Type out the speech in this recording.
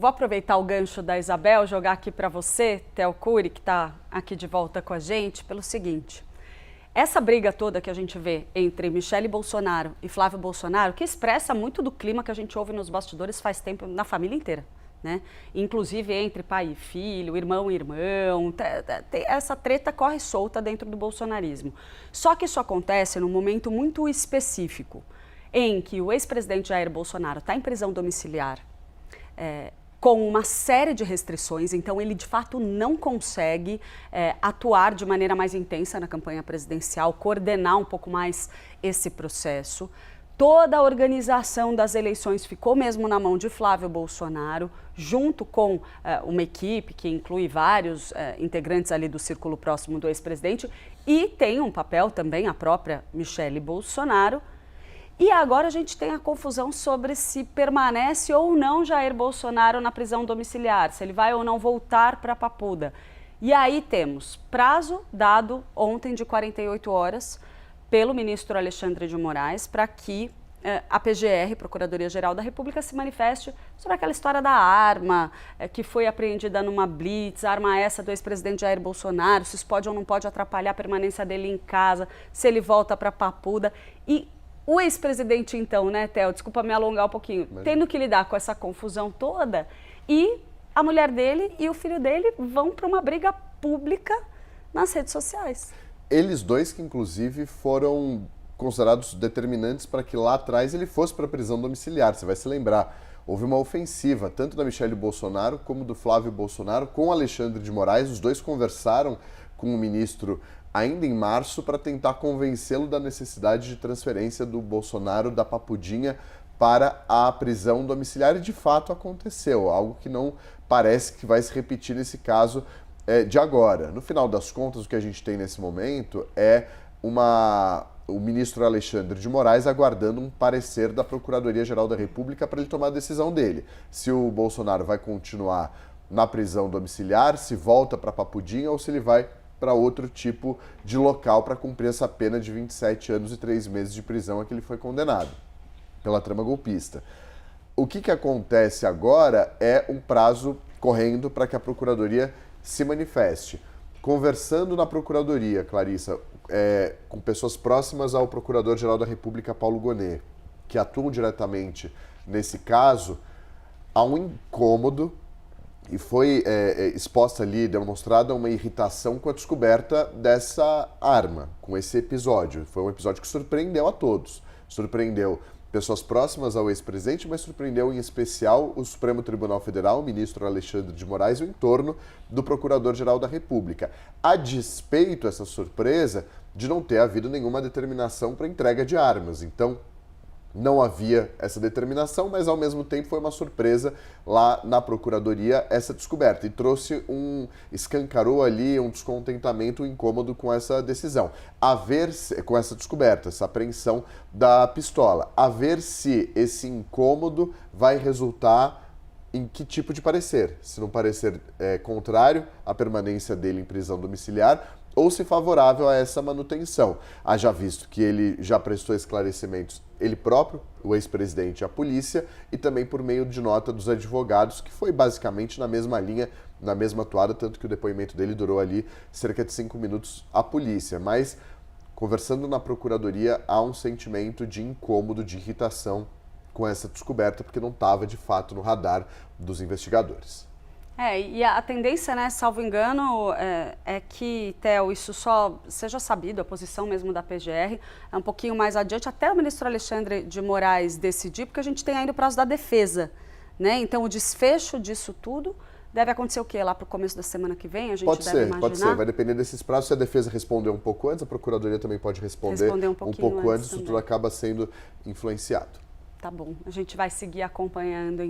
Vou aproveitar o gancho da Isabel, jogar aqui para você, Theo Cury, que está aqui de volta com a gente, pelo seguinte. Essa briga toda que a gente vê entre Michele Bolsonaro e Flávio Bolsonaro, que expressa muito do clima que a gente ouve nos bastidores faz tempo na família inteira, né? Inclusive entre pai e filho, irmão e irmão, essa treta corre solta dentro do bolsonarismo. Só que isso acontece num momento muito específico, em que o ex-presidente Jair Bolsonaro está em prisão domiciliar, com uma série de restrições, então ele de fato não consegue atuar de maneira mais intensa na campanha presidencial, coordenar um pouco mais esse processo. Toda a organização das eleições ficou mesmo na mão de Flávio Bolsonaro, junto com uma equipe que inclui vários integrantes ali do círculo próximo do ex-presidente, e tem um papel também a própria Michele Bolsonaro. E agora a gente tem a confusão sobre se permanece ou não Jair Bolsonaro na prisão domiciliar, se ele vai ou não voltar para Papuda. E aí temos prazo dado ontem de 48 horas pelo ministro Alexandre de Moraes para que a PGR, Procuradoria-Geral da República, se manifeste sobre aquela história da arma que foi apreendida numa blitz, arma essa do ex-presidente Jair Bolsonaro, se isso pode ou não pode atrapalhar a permanência dele em casa, se ele volta para Papuda. E o ex-presidente, então, né, Theo, desculpa me alongar um pouquinho, tendo que lidar com essa confusão toda, e a mulher dele e o filho dele vão para uma briga pública nas redes sociais. Eles dois que, inclusive, foram considerados determinantes para que lá atrás ele fosse para a prisão domiciliar. Você vai se lembrar, houve uma ofensiva, tanto da Michele Bolsonaro como do Flávio Bolsonaro, com Alexandre de Moraes. Os dois conversaram com o ministro ainda em março para tentar convencê-lo da necessidade de transferência do Bolsonaro da Papudinha para a prisão domiciliar, e de fato aconteceu, algo que não parece que vai se repetir nesse caso de agora. No final das contas, o que a gente tem nesse momento é o ministro Alexandre de Moraes aguardando um parecer da Procuradoria-Geral da República para ele tomar a decisão dele. Se o Bolsonaro vai continuar na prisão domiciliar, se volta para Papudinha ou se ele vai para outro tipo de local para cumprir essa pena de 27 anos e 3 meses de prisão a que ele foi condenado pela trama golpista. O que acontece agora é um prazo correndo para que a Procuradoria se manifeste. Conversando na Procuradoria, Clarissa, com pessoas próximas ao Procurador-Geral da República, Paulo Gonet, que atuam diretamente nesse caso, há um incômodo e foi exposta ali, demonstrada uma irritação com a descoberta dessa arma, com esse episódio. Foi um episódio que surpreendeu a todos. Surpreendeu pessoas próximas ao ex-presidente, mas surpreendeu em especial o Supremo Tribunal Federal, o ministro Alexandre de Moraes e o entorno do Procurador-Geral da República. A despeito, essa surpresa, de não ter havido nenhuma determinação para entrega de armas. Então, não havia essa determinação, mas ao mesmo tempo foi uma surpresa lá na Procuradoria essa descoberta e escancarou ali um descontentamento, um incômodo com essa decisão. Com essa descoberta, essa apreensão da pistola. A ver se esse incômodo vai resultar em que tipo de parecer. Se num parecer contrário à permanência dele em prisão domiciliar, ou se favorável a essa manutenção. Haja visto que ele já prestou esclarecimentos, ele próprio, o ex-presidente, à polícia, e também por meio de nota dos advogados, que foi basicamente na mesma linha, na mesma toada, tanto que o depoimento dele durou ali cerca de 5 minutos à polícia. Mas, conversando na Procuradoria, há um sentimento de incômodo, de irritação com essa descoberta, porque não estava, de fato, no radar dos investigadores. E a tendência, né, salvo engano, é que, Theo, isso só seja sabido, a posição mesmo da PGR, é um pouquinho mais adiante, até o ministro Alexandre de Moraes decidir, porque a gente tem ainda o prazo da defesa, né? Então, o desfecho disso tudo deve acontecer o quê? Lá para o começo da semana que vem, a gente deve imaginar? Pode ser, vai depender desses prazos. Se a defesa responder um pouco antes, a Procuradoria também pode responder um pouco antes, isso tudo acaba sendo influenciado. Tá bom, a gente vai seguir acompanhando, então.